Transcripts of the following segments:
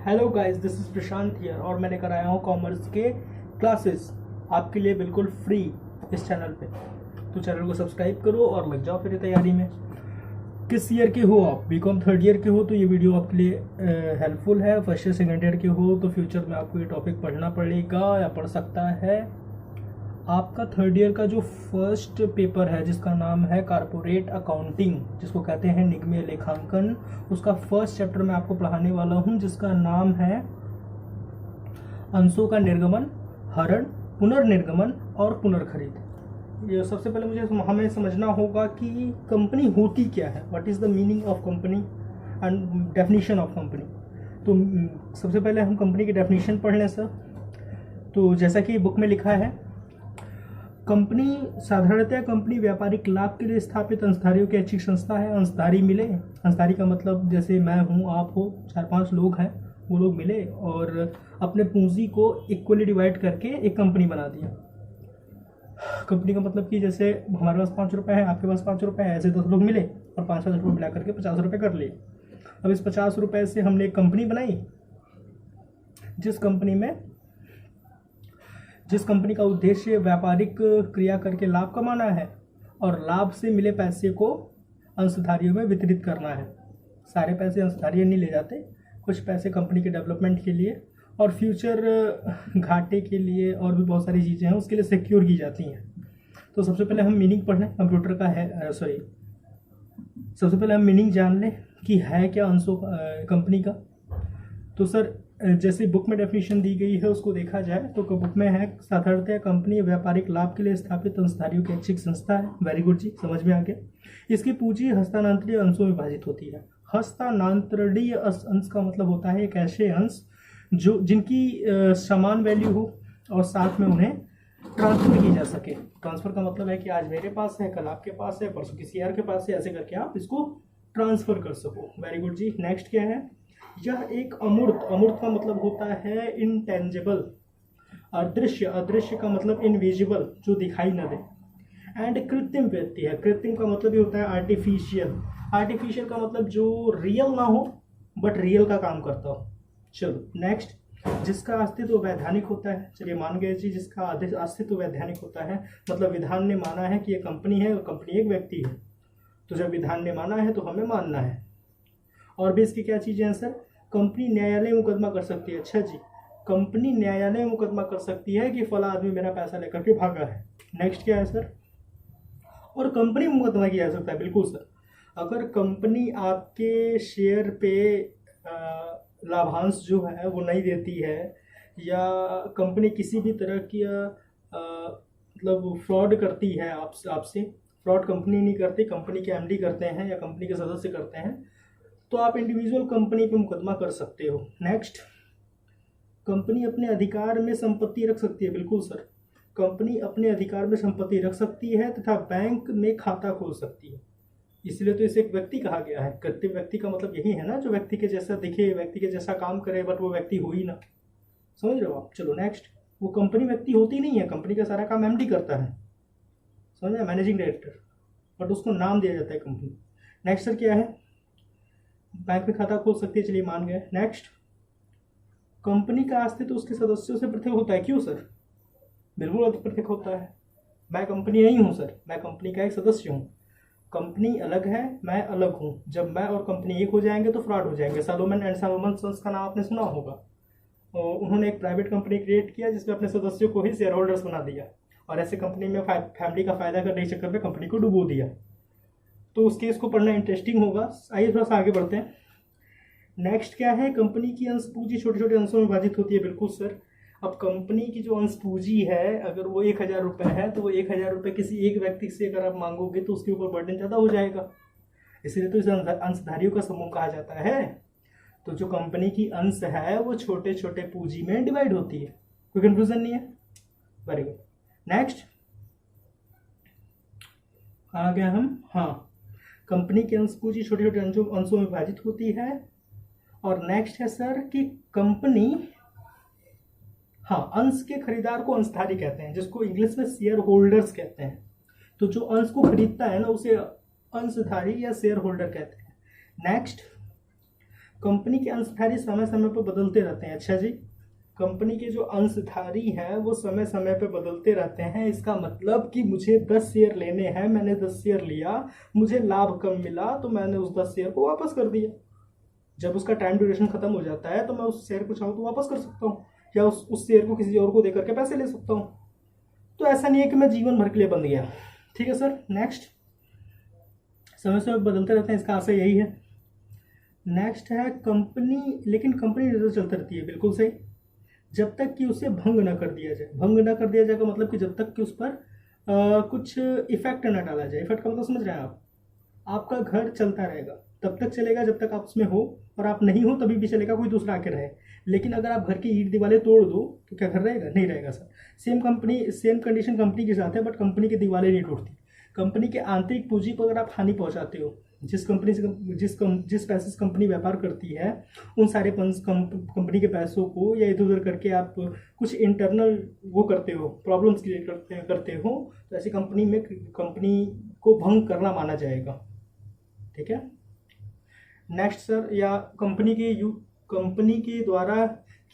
Hello guys, this is Prashant here और मैंने कराया हूँ कॉमर्स के क्लासेस आपके लिए बिल्कुल फ्री इस चैनल पे। तो चैनल को सब्सक्राइब करो और लग जाओ फिर तैयारी में। किस ईयर के हो आप? बीकॉम थर्ड ईयर के हो तो ये वीडियो आपके लिए हेल्पफुल है। फर्स्ट ईयर सेकेंड ईयर के हो तो फ्यूचर में आपको ये टॉपिक पढ़ना पड़ेगा या पढ़ सकता है। आपका थर्ड ईयर का जो फर्स्ट पेपर है जिसका नाम है कारपोरेट अकाउंटिंग, जिसको कहते हैं निगमीय लेखांकन, उसका फर्स्ट चैप्टर मैं आपको पढ़ाने वाला हूं जिसका नाम है अंशों का निर्गमन, हरण, पुनर्निर्गमन और पुनर्खरीद। ये सबसे पहले मुझे हमें समझना होगा कि कंपनी होती क्या है, what is the meaning of company and definition of company. तो सबसे पहले हम कंपनी की डेफिनेशन पढ़ लें सर। तो जैसा कि बुक में लिखा है, कंपनी साधारणतः कंपनी व्यापारिक लाभ के लिए स्थापित अंशधारियों की ऐच्छिक संस्था है। अंशधारी मिले, अंशधारी का मतलब जैसे मैं हूँ, आप हो, 4-5 लोग हैं, वो लोग मिले और अपने पूंजी को इक्वली डिवाइड करके एक कंपनी बना दिया। कंपनी का मतलब कि जैसे हमारे पास 5 रुपये है, आपके पास 5 रुपये है, ऐसे 10 लोग मिले और 5-5 रुपये मिला करके 50 रुपये कर लिए। अब इस 50 रुपये से हमने एक कंपनी बनाई जिस कंपनी का उद्देश्य व्यापारिक क्रिया करके लाभ कमाना है और लाभ से मिले पैसे को अंशधारियों में वितरित करना है। सारे पैसे अंशधारी नहीं ले जाते, कुछ पैसे कंपनी के डेवलपमेंट के लिए और फ्यूचर घाटे के लिए और भी बहुत सारी चीज़ें हैं उसके लिए सिक्योर की जाती हैं। तो सबसे पहले हम मीनिंग पढ़ लें, कंप्यूटर का है सबसे पहले हम मीनिंग जान लें कि है क्या अंशों कंपनी का। तो सर जैसे बुक में डेफिनेशन दी गई है उसको देखा जाए तो बुक में है साधारणतः कंपनी व्यापारिक लाभ के लिए स्थापित अंशधारियों की ऐच्छिक संस्था है। वेरी गुड जी, समझ में आ गया। इसकी पूंजी हस्तांतरणीय अंशों में विभाजित होती है। हस्तांतरणीय अंश का मतलब होता है एक ऐसे अंश जो जिनकी समान वैल्यू हो और साथ में उन्हें ट्रांसफर की जा सके। ट्रांसफर का मतलब है कि आज मेरे पास है, कल आपके पास है, परसों किसी और के पास है, ऐसे करके आप इसको ट्रांसफर कर सको। वेरी गुड जी। नेक्स्ट क्या है? यह एक अमूर्त, अमूर्त का मतलब होता है इनटेंजिबल, अदृश्य, अदृश्य का मतलब इनविजिबल, जो दिखाई न दे। एंड कृत्रिम व्यक्ति है, कृत्रिम का मतलब ये होता है आर्टिफिशियल, आर्टिफिशियल का मतलब जो रियल ना हो बट रियल का काम करता हो। चलो नेक्स्ट, जिसका अस्तित्व वैधानिक होता है। चलिए मान गए जी, जिसका अस्तित्व वैधानिक होता है मतलब विधान ने माना है कि ये कंपनी है और कंपनी एक व्यक्ति है, तो जब विधान ने माना है तो हमें मानना है। और भी इसकी क्या चीज़ें हैं सर? कंपनी न्यायालय मुकदमा कर सकती है। अच्छा जी, कंपनी न्यायालय मुकदमा कर सकती है कि फला आदमी मेरा पैसा लेकर के भागा है। नेक्स्ट क्या है सर? और कंपनी मुकदमा किया जा सकता है। बिल्कुल सर, अगर कंपनी आपके शेयर पे लाभांश जो है वो नहीं देती है या कंपनी किसी भी तरह की मतलब फ्रॉड करती है आपसे, फ्रॉड कंपनी नहीं करती, कंपनी के एमडी करते हैं या कंपनी के सदस्य करते हैं, तो आप इंडिविजुअल कंपनी पे मुकदमा कर सकते हो। नेक्स्ट, कंपनी अपने अधिकार में संपत्ति रख सकती है। बिल्कुल सर, कंपनी अपने अधिकार में संपत्ति रख सकती है तथा बैंक में खाता खोल सकती है। इसलिए तो इसे एक व्यक्ति कहा गया है। कृत्रिम व्यक्ति का मतलब यही है ना, जो व्यक्ति के जैसा दिखे, व्यक्ति के जैसा काम करे बट वो व्यक्ति हो ही ना। समझ रहे हो आप? चलो नेक्स्ट, वो कंपनी व्यक्ति होती नहीं है, कंपनी का सारा काम एमडी करता है, समझ रहे, मैनेजिंग डायरेक्टर, बट उसको नाम दिया जाता है कंपनी। नेक्स्ट सर क्या है? बैंक में खाता खोल सकती है। चलिए मान गए। नेक्स्ट, कंपनी का अस्तित्व तो उसके सदस्यों से पृथक होता है। क्यों सर? बिल्कुल पृथक होता है। मैं कंपनी नहीं हूँ सर, मैं कंपनी का एक सदस्य हूँ। कंपनी अलग है, मैं अलग हूँ। जब मैं और कंपनी एक हो जाएंगे तो फ्रॉड हो जाएंगे। सलोमन एंड सलोमन सन्स का नाम आपने सुना होगा। उन्होंने एक प्राइवेट कंपनी क्रिएट किया जिसमें अपने सदस्यों को ही शेयर होल्डर्स बना दिया और ऐसे कंपनी में फैमिली का फायदा करने के चक्कर में कंपनी को डुबो दिया। तो उस केस को पढ़ना इंटरेस्टिंग होगा। आइए थोड़ा सा आगे बढ़ते हैं। नेक्स्ट क्या है? कंपनी की अंश पूंजी छोटे छोटे अंशों में विभाजित होती है। बिल्कुल सर, अब कंपनी की जो अंश पूंजी है अगर वो 1000 रुपये है तो वो 1000 रुपये किसी एक व्यक्ति से अगर आप मांगोगे तो उसके ऊपर बर्डन ज़्यादा हो जाएगा, इसलिए तो इसे अंशधारियों का समूह कहा जाता है। तो जो कंपनी की अंश है वो छोटे छोटे पूंजी में डिवाइड होती है। कोई कंफ्यूजन नहीं है? Very good. नेक्स्ट आ गया हम, हाँ, कंपनी की अंश पूंजी छोटे छोटे अंशों में विभाजित होती है। और नेक्स्ट है सर कि कंपनी, हाँ, अंश के खरीदार को अंशधारी कहते हैं, जिसको इंग्लिश में शेयर होल्डर्स कहते हैं। तो जो अंश को खरीदता है ना उसे अंशधारी या शेयर होल्डर कहते हैं। नेक्स्ट, कंपनी के अंशधारी समय समय पर बदलते रहते हैं। अच्छा जी, कंपनी के जो अंशधारी हैं वो समय समय पर बदलते रहते हैं। इसका मतलब कि मुझे 10 शेयर लेने हैं, मैंने 10 शेयर लिया, मुझे लाभ कम मिला तो मैंने उस 10 शेयर को वापस कर दिया। जब उसका टाइम ड्यूरेशन खत्म हो जाता है तो मैं उस शेयर को चाहूँ तो वापस कर सकता हूँ, या उस शेयर को किसी और को देकर के पैसे ले सकता हूँ। तो ऐसा नहीं है कि मैं जीवन भर के लिए बंद गया। ठीक है सर। नेक्स्ट, समय समय बदलते रहते हैं, इसका आशय यही है। नेक्स्ट है कंपनी, लेकिन कंपनी निरंतर चलती रहती है, बिल्कुल सही, जब तक कि उसे भंग न कर दिया जाए। भंग न कर दिया जाए का मतलब कि जब तक कि उस पर कुछ इफेक्ट न डाला जाए। इफेक्ट का मतलब समझ रहे हैं आप? आपका घर चलता रहेगा, तब तक चलेगा जब तक आप उसमें हो, और आप नहीं हो तभी भी चलेगा, कोई दूसरा आके रहे। लेकिन अगर आप घर की ईंट दीवारें तोड़ दो तो क्या घर रहेगा? नहीं रहेगा सर। सेम कंडीशन कंपनी के साथ है, बट कंपनी की दीवारें नहीं टूटती। कंपनी के आंतरिक पूंजी को अगर आप हानि पहुंचाते हो, जिस कंपनी से जिस पैसे से कंपनी व्यापार करती है, उन सारे कंपनी के पैसों को या इधर उधर करके आप कुछ इंटरनल वो करते हो, प्रॉब्लम्स क्रिएट करते हो, तो ऐसी कंपनी में कंपनी को भंग करना माना जाएगा। ठीक है। नेक्स्ट सर, या कंपनी के द्वारा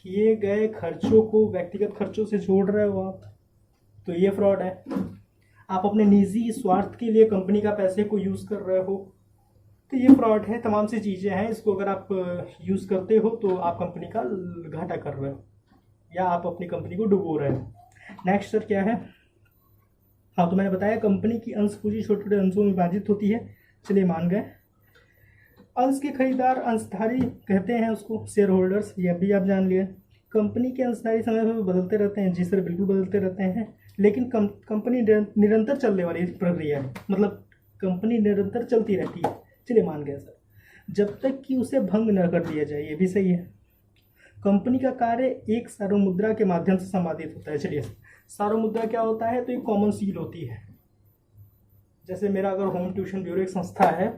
किए गए खर्चों को व्यक्तिगत खर्चों से जोड़ रहे हो आप, तो ये फ्रॉड है। आप अपने निजी स्वार्थ के लिए कंपनी का पैसे को यूज़ कर रहे हो, तो ये फ्रॉड है। तमाम सी चीज़ें हैं, इसको अगर आप यूज़ करते हो तो आप कंपनी का घाटा कर रहे हो, या आप अपनी कंपनी को डुबो रहे हो। नेक्स्ट सर क्या है? हाँ, तो मैंने बताया कंपनी की अंश पूंजी छोटे छोटे अंशों में विभाजित होती है। चलिए मान गए। अंश के खरीदार अंशधारी कहते हैं उसको, शेयर होल्डर्स, ये भी आप जान लिए। कंपनी के अंशधारी समय समय बदलते रहते हैं, जी सर बिल्कुल बदलते रहते हैं, लेकिन कंपनी निरंतर चलने वाली प्रक्रिया है, मतलब कंपनी निरंतर चलती रहती है। चलिए मान गए सर, जब तक कि उसे भंग न कर दिया जाए, ये भी सही है। कंपनी का कार्य एक सार्वमुद्रा के माध्यम से संपादित होता है। चलिए, सार्वमुद्रा क्या होता है? तो एक कॉमन सील होती है। जैसे मेरा अगर होम ट्यूशन ब्यूरो एक संस्था है,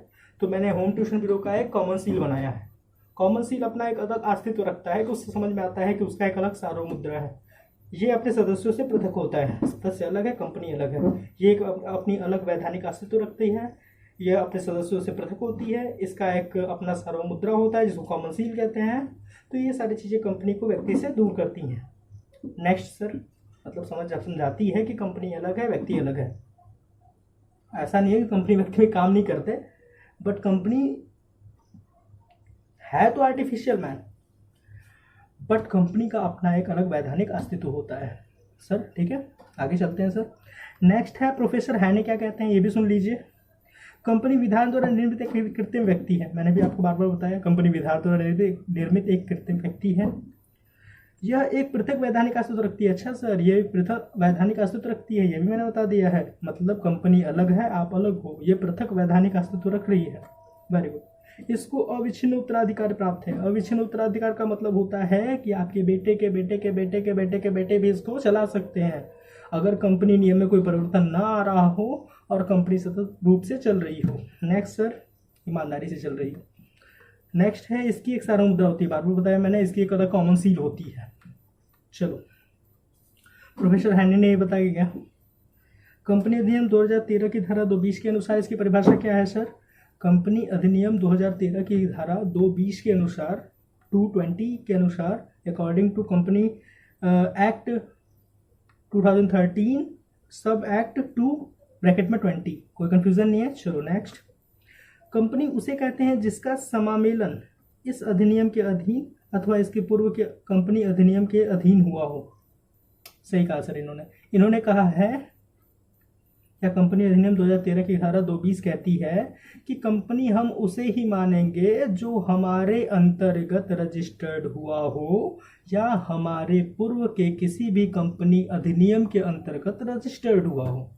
तो मैंने होम ट्यूशन ब्यूरो का एक कॉमन सील बनाया है। कॉमन सील अपना एक अलग अस्तित्व रखता है कि उससे समझ में आता है कि उसका एक अलग सार्वमुद्रा है। ये अपने सदस्यों से पृथक होता है, सदस्य अलग है, कंपनी अलग है। ये एक अपनी अलग वैधानिक अस्तित्व रखती है, यह अपने सदस्यों से पृथक होती है, इसका एक अपना सार्वमुद्रा होता है जिसको कॉमन सील कहते हैं। तो ये सारी चीज़ें कंपनी को व्यक्ति से दूर करती हैं। नेक्स्ट सर, मतलब समझाती है कि कंपनी अलग है, व्यक्ति अलग है। ऐसा नहीं है कि कंपनी व्यक्ति में काम नहीं करते, बट कंपनी है तो आर्टिफिशियल मैन, बट कंपनी का अपना एक अलग वैधानिक अस्तित्व होता है सर। ठीक है, आगे चलते हैं सर। नेक्स्ट है प्रोफेसर हैने क्या कहते हैं, ये भी सुन लीजिए। कंपनी विधान द्वारा निर्मित एक कृत्रिम व्यक्ति है। मैंने भी आपको बार बार बताया, कंपनी विधान द्वारा निर्मित एक कृत्रिम व्यक्ति है। यह एक पृथक वैधानिक अस्तित्व रखती है। अच्छा सर, ये पृथक वैधानिक अस्तित्व रखती है, ये भी मैंने बता दिया है। मतलब कंपनी अलग है, आप अलग हो, ये पृथक वैधानिक अस्तित्व रख रही है। Very good. इसको अविच्छिन्न उत्तराधिकार प्राप्त है। अविच्छिन्न उत्तराधिकार का मतलब होता है कि आपके बेटे के बेटे के बेटे के बेटे के बेटे भी इसको चला सकते हैं, अगर कंपनी नियम में कोई परिवर्तन ना आ रहा हो और कंपनी सतत रूप से चल रही हो। नेक्स्ट सर, ईमानदारी से चल रही हो। नेक्स्ट है, इसकी एक सार्वमुद्रा होती है, बार बार बताया मैंने, इसकी एक अलग कॉमन सील होती है। चलो, प्रोफेसर हैनी ने ये बताया क्या? कंपनी अधिनियम 2013 की धारा 220 के अनुसार इसकी परिभाषा क्या है सर? कंपनी अधिनियम 2013 की धारा 220 के अनुसार, 220 के अनुसार, अकॉर्डिंग टू कंपनी एक्ट 2013 सब एक्ट 2 ब्रैकेट में 20, कोई कंफ्यूजन नहीं है। चलो नेक्स्ट, कंपनी उसे कहते हैं जिसका समामेलन इस अधिनियम के अधीन अथवा इसके पूर्व के कंपनी अधिनियम के अधीन हुआ हो। सही कहा सर इन्होंने कहा है, या कंपनी अधिनियम 2013 की धारा 220 कहती है कि कंपनी हम उसे ही मानेंगे जो हमारे अंतर्गत रजिस्टर्ड हुआ हो या हमारे पूर्व के किसी भी कंपनी अधिनियम के अंतर्गत रजिस्टर्ड हुआ हो।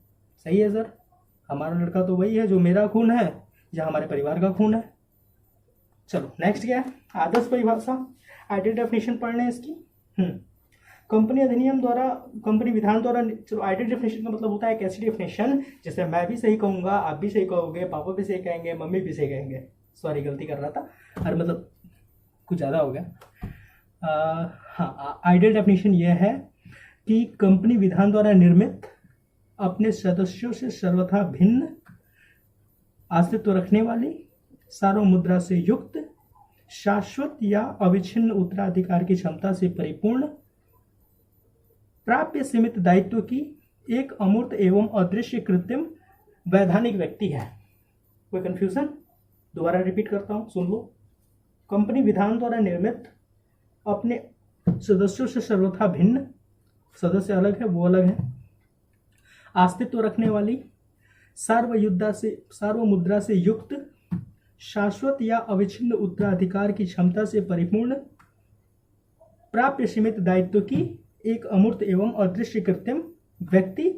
सही है सर, हमारा लड़का तो वही है जो मेरा खून है या हमारे परिवार का खून है। चलो नेक्स्ट क्या है? आदर्श परिभाषा, आइडियल डेफिनेशन पढ़ लें इसकी। कंपनी अधिनियम द्वारा, कंपनी विधान द्वारा, चलो आइडियल डेफिनेशन का मतलब होता है एक ऐसी डेफिनेशन जिसे मैं भी सही कहूँगा, आप भी सही कहोगे, पापा भी सही कहेंगे, मम्मी भी सही कहेंगे। सॉरी गलती कर रहा था, अरे मतलब कुछ ज़्यादा हो गया। हाँ, आइडियल डेफिनेशन यह है कि कंपनी विधान द्वारा निर्मित, अपने सदस्यों से सर्वथा भिन्न, अस्तित्व रखने वाली, सार्वमुद्रा से युक्त, शाश्वत या अविच्छिन्न उत्तराधिकार की क्षमता से परिपूर्ण, प्राप्य सीमित दायित्व की एक अमूर्त एवं अदृश्य कृत्रिम वैधानिक व्यक्ति है। कोई कंफ्यूजन? दोबारा रिपीट करता हूं, सुन लो। कंपनी विधान द्वारा निर्मित, अपने सदस्यों से सर्वथा भिन्न, सदस्य अलग है वो अलग है, अस्तित्व रखने वाली, सार्वमुद्रा से युक्त, शाश्वत या अविच्छिन्न उत्तराधिकार की क्षमता से परिपूर्ण, प्राप्य सीमित दायित्व की एक अमूर्त एवं अदृश्य कृत्रिम व्यक्ति,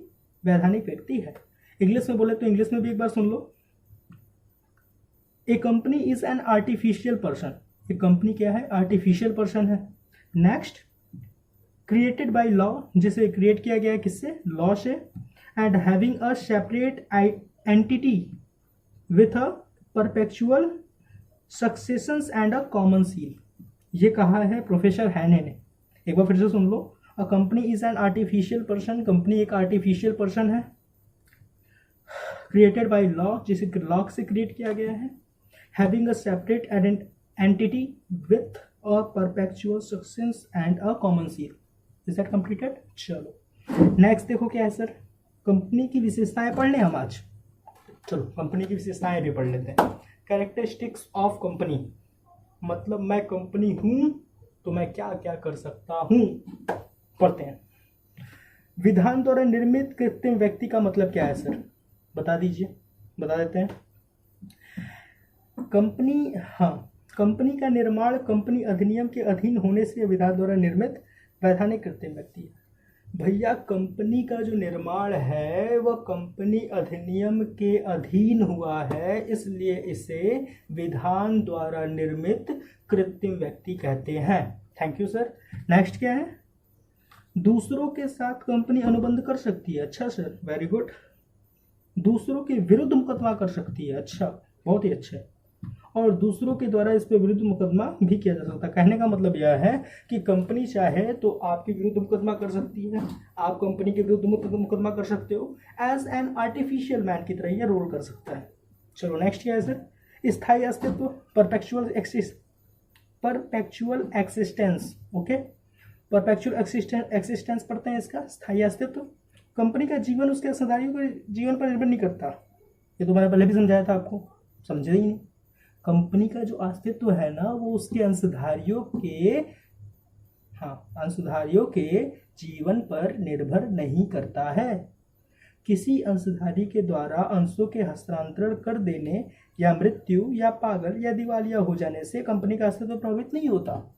वैधानिक व्यक्ति है। इंग्लिश में बोले तो इंग्लिश में भी एक बार सुन लो। A company is an artificial person. एक कंपनी क्या है? आर्टिफिशियल पर्सन है। नेक्स्ट, क्रिएटेड बाय लॉ, जिसे क्रिएट किया गया है किससे? लॉ से, and having a separate entity with a perpetual successions and a common seal. ये कहा है प्रोफेसर हैने ने। एक बार फिर से सुन लो। A company is an artificial person. Company एक आर्टिफिशियल पर्सन है। क्रिएटेड बाय लॉ, जिसे लॉ से क्रिएट किया गया है। Having a separate entity with a perpetual success and a common seal. Is that completed? चलो नेक्स्ट देखो क्या है सर। कंपनी की विशेषताएं पढ़ लें हम आज। चलो कंपनी की विशेषताएं भी पढ़ लेते हैं। कैरेक्टरिस्टिक्स ऑफ कंपनी, मतलब मैं कंपनी हूं तो मैं क्या क्या कर सकता हूं, पढ़ते हैं। विधान द्वारा निर्मित कृत्रिम व्यक्ति का मतलब क्या है सर? बता दीजिए, बता देते हैं। कंपनी, हाँ, कंपनी का निर्माण कंपनी अधिनियम के अधीन होने से विधान द्वारा निर्मित वैधानिक कृत्रिम व्यक्ति है। भैया कंपनी का जो निर्माण है वह कंपनी अधिनियम के अधीन हुआ है, इसलिए इसे विधान द्वारा निर्मित कृत्रिम व्यक्ति कहते हैं। Thank you sir. नेक्स्ट क्या है? दूसरों के साथ कंपनी अनुबंध कर सकती है। अच्छा सर, वेरी गुड। दूसरों के विरुद्ध मुकदमा कर सकती है। अच्छा, बहुत ही अच्छा है। और दूसरों के द्वारा इस पे विरुद्ध मुकदमा भी किया जा सकता है। कहने का मतलब यह है कि कंपनी चाहे तो आपके विरुद्ध मुकदमा कर सकती है, आप कंपनी के विरुद्ध मुकदमा कर सकते हो। एज एन आर्टिफिशियल मैन की तरह यह रोल कर सकता है। चलो नेक्स्ट क्या है सर? स्थायी अस्तित्व, perpetual existence. Okay, perpetual existence पढ़ते हैं इसका। स्थायी अस्तित्व, कंपनी का जीवन उसके अंशधारियों के जीवन पर निर्भर नहीं करता। ये तो मैंने पहले भी समझाया था आपको, समझे ही नहीं। कंपनी का जो अस्तित्व है ना वो उसके अंशधारियों के जीवन पर निर्भर नहीं करता है। किसी अंशधारी के द्वारा अंशों के हस्तांतरण कर देने या मृत्यु या पागल या दिवालिया हो जाने से कंपनी का अस्तित्व प्रभावित नहीं होता।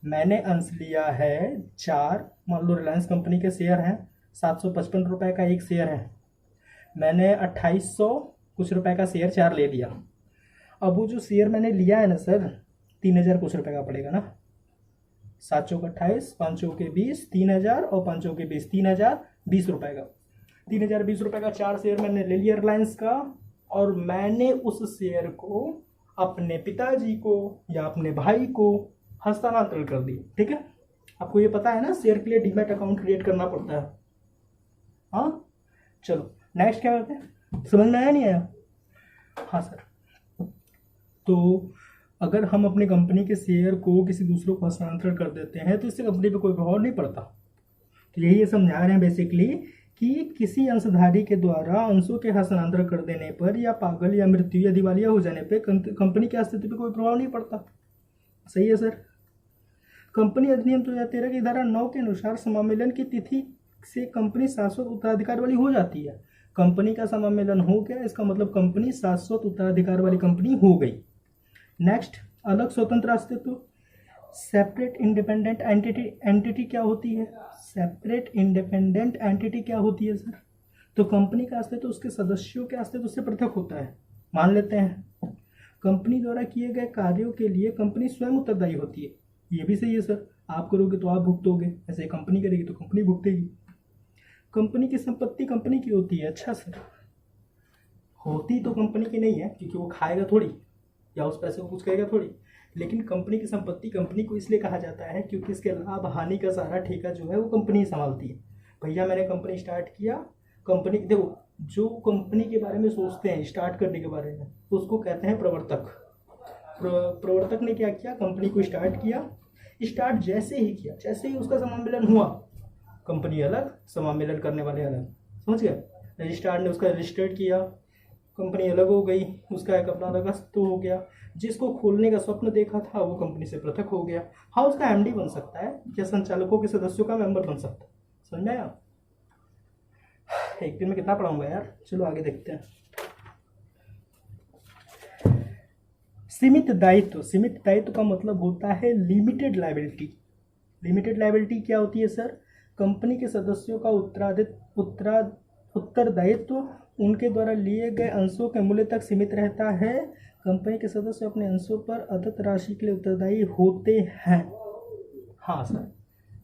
मैंने अंश लिया है 4, मान लो रिलायंस कंपनी के शेयर हैं, 755 रुपए का एक शेयर है। मैंने 2800 कुछ रुपए का शेयर 4 ले लिया। अब वो जो शेयर मैंने लिया है ना सर, 3000 कुछ रुपए का पड़ेगा ना। 7 चौक 28, 5 चौक 20, 3000 और 5 चौक 20, 3020 रुपए का। 3020 रुपए का 4 शेयर मैंने ले लिया रिलायंस का, और मैंने उस शेयर को अपने पिताजी को या अपने भाई को हस्तांतरण कर दिया। ठीक है, आपको ये पता है ना शेयर के लिए डीमैट अकाउंट क्रिएट करना पड़ता है। हाँ, चलो नेक्स्ट क्या करते हैं? समझ में आया नहीं आया? हाँ सर। तो अगर हम अपनी कंपनी के शेयर को किसी दूसरों को हस्तांतरण कर देते हैं तो इससे कंपनी पे कोई प्रभाव नहीं पड़ता। तो यही ये समझा रहे हैं बेसिकली कि किसी अंशधारी के द्वारा अंशों के हस्तांतरण कर देने पर या पागल या मृत्यु या दिवालिया हो जाने पर कंपनी के अस्तित्व पर कोई प्रभाव नहीं पड़ता। सही है सर। कंपनी अधिनियम 2013 की धारा 9 के अनुसार समामेलन की तिथि से कंपनी शाश्वत उत्तराधिकार वाली हो जाती है। कंपनी का समामेलन हो गया, इसका मतलब कंपनी शाश्वत उत्तराधिकार वाली कंपनी हो गई। नेक्स्ट, अलग स्वतंत्र अस्तित्व, सेपरेट इंडिपेंडेंट एंटिटी क्या होती है? सेपरेट इंडिपेंडेंट एंटिटी क्या होती है सर? तो कंपनी का अस्तित्व उसके सदस्यों के अस्तित्व से पृथक होता है। मान लेते हैं कंपनी द्वारा किए गए कार्यों के लिए कंपनी स्वयं उत्तरदायी होती है। ये भी सही है सर, आप करोगे तो आप भुगतोगे, ऐसे कंपनी करेगी तो कंपनी भुगतेगी। कंपनी की संपत्ति कंपनी की होती है। अच्छा सर, होती तो कंपनी की नहीं है क्योंकि वो खाएगा थोड़ी या उस पैसे को कुछ करेगा थोड़ी, लेकिन कंपनी की संपत्ति कंपनी को इसलिए कहा जाता है क्योंकि इसके लाभ हानि का सारा ठेका जो है वो कंपनी संभालती है। भैया मैंने कंपनी स्टार्ट किया, कंपनी देखो जो कंपनी के बारे में सोचते हैं स्टार्ट करने के बारे में तो उसको कहते हैं प्रवर्तक। प्रवर्तक ने क्या किया, कंपनी को स्टार्ट किया। स्टार्ट जैसे ही किया, जैसे ही उसका समामेलन हुआ, कंपनी अलग, समामेलन करने वाले अलग, समझ गए। रजिस्ट्रार ने उसका रजिस्टर्ड किया, कंपनी अलग हो गई, उसका एक अपना अलग अस्तित्व हो गया। जिसको खोलने का स्वप्न देखा था वो कंपनी से पृथक हो गया। हाँ, उसका एमडी बन सकता है या संचालकों के सदस्यों का मेंबर बन सकता है। समझ में आया? एक दिन में कितना पढ़ाऊंगा यार, चलो आगे देखते हैं। सीमित दायित्व। सीमित दायित्व का मतलब होता है लिमिटेड लायबिलिटी। लिमिटेड लायबिलिटी क्या होती है सर? कंपनी के सदस्यों का उत्तरदायित्व उनके द्वारा लिए गए अंशों के मूल्य तक सीमित रहता है। कंपनी के सदस्य अपने अंशों पर अदत्त राशि के लिए उत्तरदायी होते हैं। हाँ सर,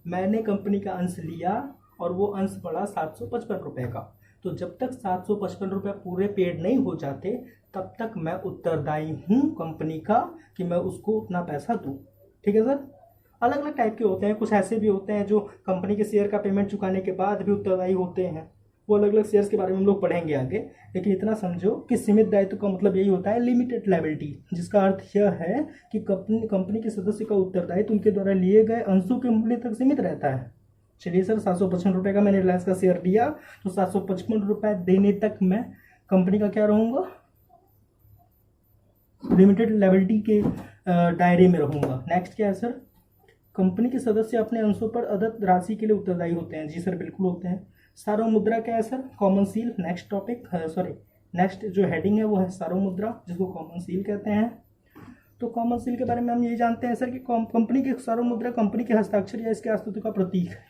मैंने कंपनी का अंश लिया और वो अंश पड़ा 755 रुपये का, तो जब तक 755 रुपये पूरे पेड नहीं हो जाते तब तक मैं उत्तरदायी हूँ कंपनी का कि मैं उसको उतना पैसा दूँ। ठीक है सर। अलग अलग टाइप के होते हैं, कुछ ऐसे भी होते हैं जो कंपनी के शेयर का पेमेंट चुकाने के बाद भी उत्तरदायी होते हैं। वो अलग अलग शेयर्स के बारे में हम लोग पढ़ेंगे आगे, लेकिन इतना समझो कि सीमित दायित्व का मतलब यही होता है लिमिटेड लायबिलिटी, जिसका अर्थ यह है कि कंपनी के सदस्य का उत्तरदायित्व उनके द्वारा लिए गए अंशों के मूल्य तक सीमित रहता है। चलिए सर, 755 रुपये का मैंने रिलायंस का शेयर दिया, तो 755 रुपये देने तक मैं कंपनी का क्या रहूँगा, लिमिटेड लायबिलिटी के दायरे में रहूँगा। नेक्स्ट क्या है सर? कंपनी के सदस्य अपने अंशों पर अदत्त राशि के लिए उत्तरदायी होते हैं। जी सर, बिल्कुल होते हैं। सार्वभौम मुद्रा क्या है sir? Common seal. Next topic, next जो हेडिंग है वो है सार्वभौम मुद्रा, जिसको कॉमन सील कहते हैं। तो कॉमन सील के बारे में हम ये जानते हैं सर कि कंपनी की सार्वभौम मुद्रा कंपनी के हस्ताक्षर या इसके अस्तित्व का प्रतीक है।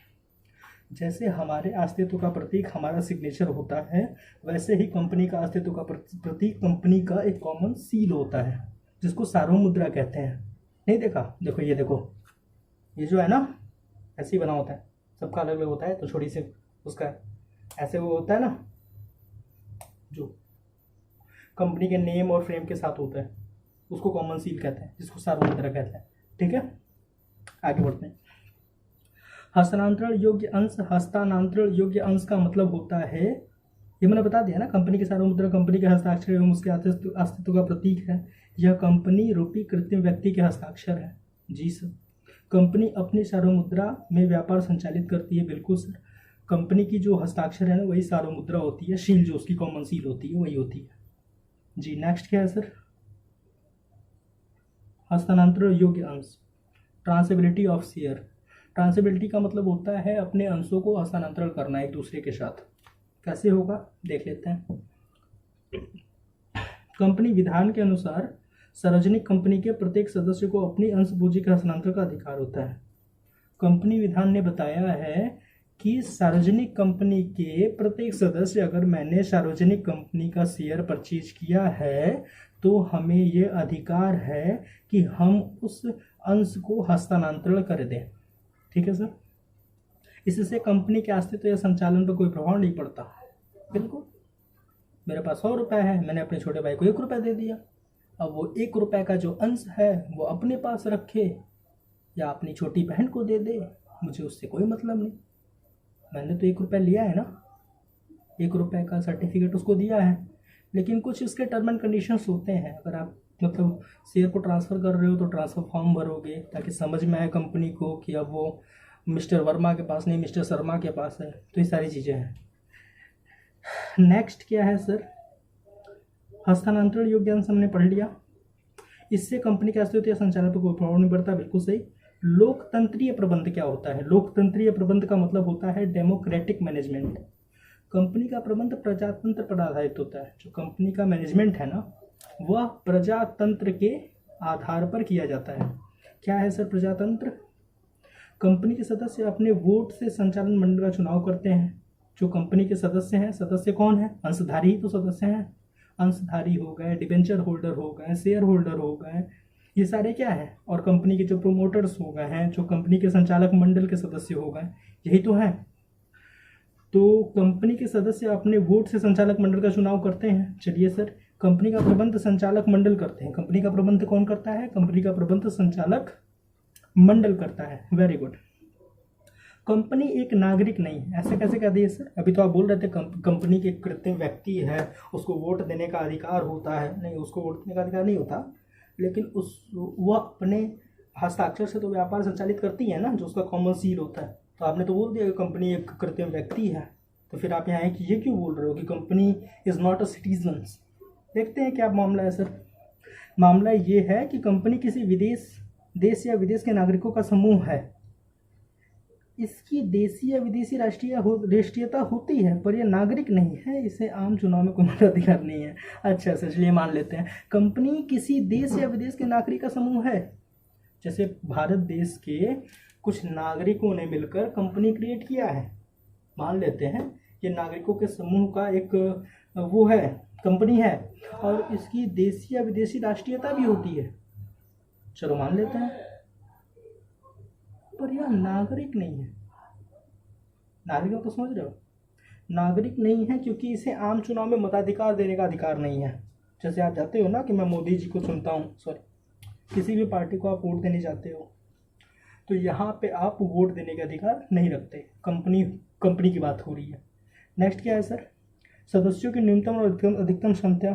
जैसे हमारे अस्तित्व का प्रतीक हमारा सिग्नेचर होता है, वैसे ही कंपनी का अस्तित्व का प्रतीक कंपनी का एक कॉमन सील होता है, जिसको सार्वभौम मुद्रा कहते हैं। नहीं देखा? देखो, ये देखो, ये जो है ना ऐसे ही बना होता है, सबका अलग अलग होता है, तो छोटी सी उसका ऐसे वो होता है ना, जो कंपनी के नेम और फ्रेम के साथ होता है, उसको कॉमन सील कहते हैं, जिसको सार्वभौम मुद्रा कहते हैं। ठीक है, आगे बढ़ते हैं। हस्तांतरण योग्य अंश। हस्तांतरण योग्य अंश का मतलब होता है, ये मैंने बता दिया ना, कंपनी के सार्वभौम मुद्रा कंपनी के हस्ताक्षर एवं उसके अस्तित्व का प्रतीक है। यह कंपनी रूपी कृत्रिम व्यक्ति के हस्ताक्षर है। जी सर। कंपनी अपनी सार्वभौम मुद्रा में व्यापार संचालित करती है। बिल्कुल सर। कंपनी की जो हस्ताक्षर है ना वही सार्वभौम मुद्रा होती है, शील जो उसकी कॉमन सील होती है वही होती है। जी, नेक्स्ट क्या है सर? हस्तांतरण योग्य अंश। Transferability of share. ट्रांसफरेबिलिटी का मतलब होता है अपने अंशों को हस्तांतरण करना एक दूसरे के साथ। कैसे होगा देख लेते हैं। कंपनी विधान के अनुसार सार्वजनिक कंपनी के प्रत्येक सदस्य को अपनी अंश पूंजी के हस्तांतरण का अधिकार होता है। कंपनी विधान ने बताया है कि सार्वजनिक कंपनी के प्रत्येक सदस्य, अगर मैंने सार्वजनिक कंपनी का शेयर परचेज किया है तो हमें ये अधिकार है कि हम उस अंश को हस्तांतरण कर दें। ठीक है सर। इससे कंपनी के अस्तित्व या संचालन पर कोई प्रभाव नहीं पड़ता। बिल्कुल। मेरे पास 100 रुपये है, मैंने अपने छोटे भाई को 1 रुपया दे दिया। अब वो 1 रुपये का जो अंश है वो अपने पास रखे या अपनी छोटी बहन को दे दे, मुझे उससे कोई मतलब नहीं। मैंने तो 1 रुपया लिया है ना, 1 रुपये का सर्टिफिकेट उसको दिया है। लेकिन कुछ इसके टर्म एंड कंडीशंस होते हैं। अगर आप मतलब शेयर को ट्रांसफ़र कर रहे हो तो ट्रांसफ़र फॉर्म भरोगे ताकि समझ में आए कंपनी को कि अब वो मिस्टर वर्मा के पास नहीं, मिस्टर शर्मा के पास है। तो ये सारी चीज़ें हैं। नेक्स्ट क्या है सर? हस्तांतरण योग्य अंश हमने पढ़ लिया। इससे कंपनी के अस्तित्व या संचालन पर कोई प्रभाव नहीं पड़ता। बिल्कुल सही। लोकतंत्रीय प्रबंध क्या होता है? लोकतंत्रीय प्रबंध का मतलब होता है डेमोक्रेटिक मैनेजमेंट। कंपनी का प्रबंध प्रजातंत्र पर आधारित होता है। जो कंपनी का मैनेजमेंट है ना वह प्रजातंत्र के आधार पर किया जाता है। क्या है सर प्रजातंत्र? कंपनी के सदस्य अपने वोट से संचालन मंडल का चुनाव करते हैं। जो कंपनी के सदस्य हैं, सदस्य कौन है? अंशधारी ही तो सदस्य हैं। अंशधारी हो गए, डिबेंचर होल्डर हो गए, शेयर होल्डर हो गए, ये सारे क्या है? और कंपनी के जो प्रोमोटर्स हो गए हैं, जो कंपनी के संचालक मंडल के सदस्य हो गए, यही तो हैं। तो कंपनी के सदस्य अपने वोट से संचालक मंडल का चुनाव करते हैं। चलिए सर, कंपनी का प्रबंध संचालक मंडल करते हैं। कंपनी का प्रबंध कौन करता है? कंपनी का प्रबंध संचालक मंडल करता है। Very good. कंपनी एक नागरिक नहीं है, ऐसे कैसे कह दिए सर? अभी तो आप बोल रहे थे कंपनी के कृत्रिम व्यक्ति है, उसको वोट देने का अधिकार होता है। नहीं, उसको वोट देने का अधिकार नहीं होता, लेकिन वह अपने हस्ताक्षर से तो व्यापार संचालित करती है ना, जो उसका कॉमन सील होता है। तो आपने तो बोल दिया कि कंपनी एक कृत्रिम व्यक्ति है, तो फिर आप यहाँ कि ये क्यों बोल रहे हो कि company is not a citizen. देखते हैं क्या मामला है सर। मामला ये है कि कंपनी किसी देश या विदेश के नागरिकों का समूह है। इसकी देशी या विदेशी राष्ट्रीयता होती है, पर यह नागरिक नहीं है, इसे आम चुनाव में कोई मताधिकार नहीं है। अच्छा सर, चलिए मान लेते हैं कंपनी किसी देश या विदेश के नागरिक का समूह है। जैसे भारत देश के कुछ नागरिकों ने मिलकर कंपनी क्रिएट किया है, मान लेते हैं ये नागरिकों के समूह का एक वो है, कंपनी है, और इसकी देशी या विदेशी राष्ट्रीयता भी होती है। चलो मान लेते हैं, पर यह नागरिक नहीं है। नागरिक तो समझ रहे हो, नागरिक नहीं है क्योंकि इसे आम चुनाव में मताधिकार देने का अधिकार नहीं है। जैसे आप जाते हो ना कि मैं मोदी जी को चुनता हूँ, सॉरी किसी भी पार्टी को आप वोट देने जाते हो, तो यहाँ पे आप वोट देने का अधिकार नहीं रखते। कंपनी की बात हो रही है। नेक्स्ट क्या है सर, सदस्यों की न्यूनतम और अधिकतम संख्या।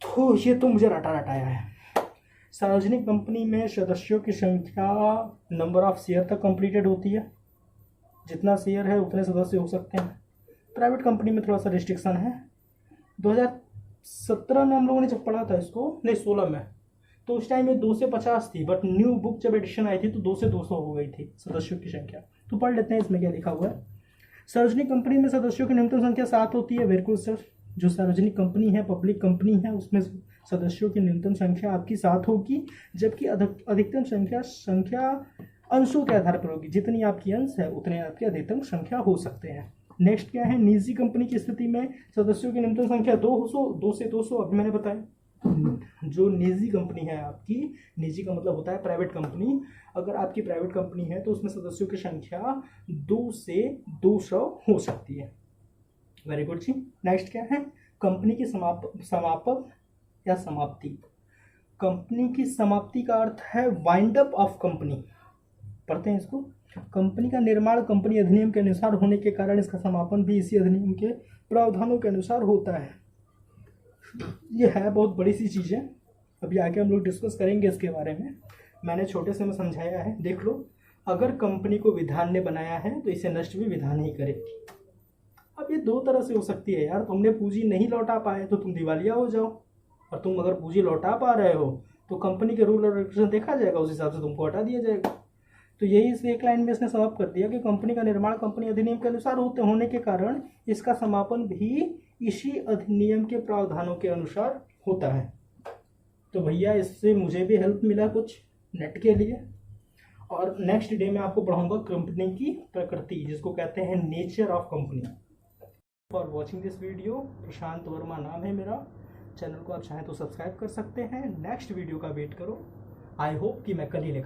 तो ये तो मुझे रटा रटाया है। सार्वजनिक कंपनी में सदस्यों की संख्या नंबर ऑफ शेयर तक कंप्लीटेड होती है, जितना शेयर है उतने सदस्य हो सकते हैं। प्राइवेट कंपनी में थोड़ा सा रिस्ट्रिक्शन है। 2017 में हम लोगों ने जब पढ़ा था इसको, नहीं 16 में, तो उस टाइम में 2 से 50 थी, बट न्यू बुक जब एडिशन आई थी तो 2 से 200 हो गई थी सदस्यों की संख्या। तो पढ़ लेते हैं इसमें क्या लिखा हुआ है। सार्वजनिक कंपनी में सदस्यों की न्यूनतम संख्या 7 होती है। बिल्कुल सर, जो सार्वजनिक कंपनी है, पब्लिक कंपनी है, उसमें सदस्यों की न्यूनतम संख्या आपकी 7 होगी, जबकि अधिकतम संख्या अंशों के आधार पर होगी। जितनी आपकी अंश है उतने आपकी अधिकतम संख्या हो सकते हैं। नेक्स्ट क्या है, निजी कंपनी की स्थिति में सदस्यों की न्यूनतम संख्या 2 से 200। अभी मैंने बताया जो निजी कंपनी है आपकी, निजी का मतलब होता है प्राइवेट कंपनी। अगर आपकी प्राइवेट कंपनी है तो उसमें सदस्यों की संख्या 2 से 200 हो सकती है। वेरी गुड जी। नेक्स्ट क्या है, कंपनी की समापक या समाप्ति। कंपनी की समाप्ति का अर्थ है वाइंड अप ऑफ कंपनी। पढ़ते हैं इसको। कंपनी का निर्माण कंपनी अधिनियम के अनुसार होने के कारण इसका समापन भी इसी अधिनियम के प्रावधानों के अनुसार होता है। ये है बहुत बड़ी सी चीज़ें, अभी आगे हम लोग डिस्कस करेंगे इसके बारे में। मैंने छोटे से में समझाया है, देख लो। अगर कंपनी को विधान ने बनाया है तो इसे नष्ट भी विधान ही करेगी। अब ये 2 तरह से हो सकती है यार, तुमने पूंजी नहीं लौटा पाए तो तुम दिवालिया हो जाओ, और तुम अगर पूंजी लौटा पा रहे हो तो कंपनी के रूल और रेगुलेशन देखा जाएगा, उस हिसाब से तुमको हटा दिया जाएगा। तो यही इस एक लाइन में इसने समाप्त कर दिया कि कंपनी का निर्माण कंपनी अधिनियम के अनुसार होने के कारण इसका समापन भी इसी अधिनियम के प्रावधानों के अनुसार होता है। तो भैया इससे मुझे भी हेल्प मिला कुछ नेट के लिए। और नेक्स्ट डे में आपको पढ़ाऊंगा कंपनी की प्रकृति, जिसको कहते हैं nature of company. For watching this video, Prashant Verma नाम है मेरा। चैनल को आप चाहें तो सब्सक्राइब कर सकते हैं। नेक्स्ट वीडियो का वेट करो। आई होप कि मैं कल ही लेकर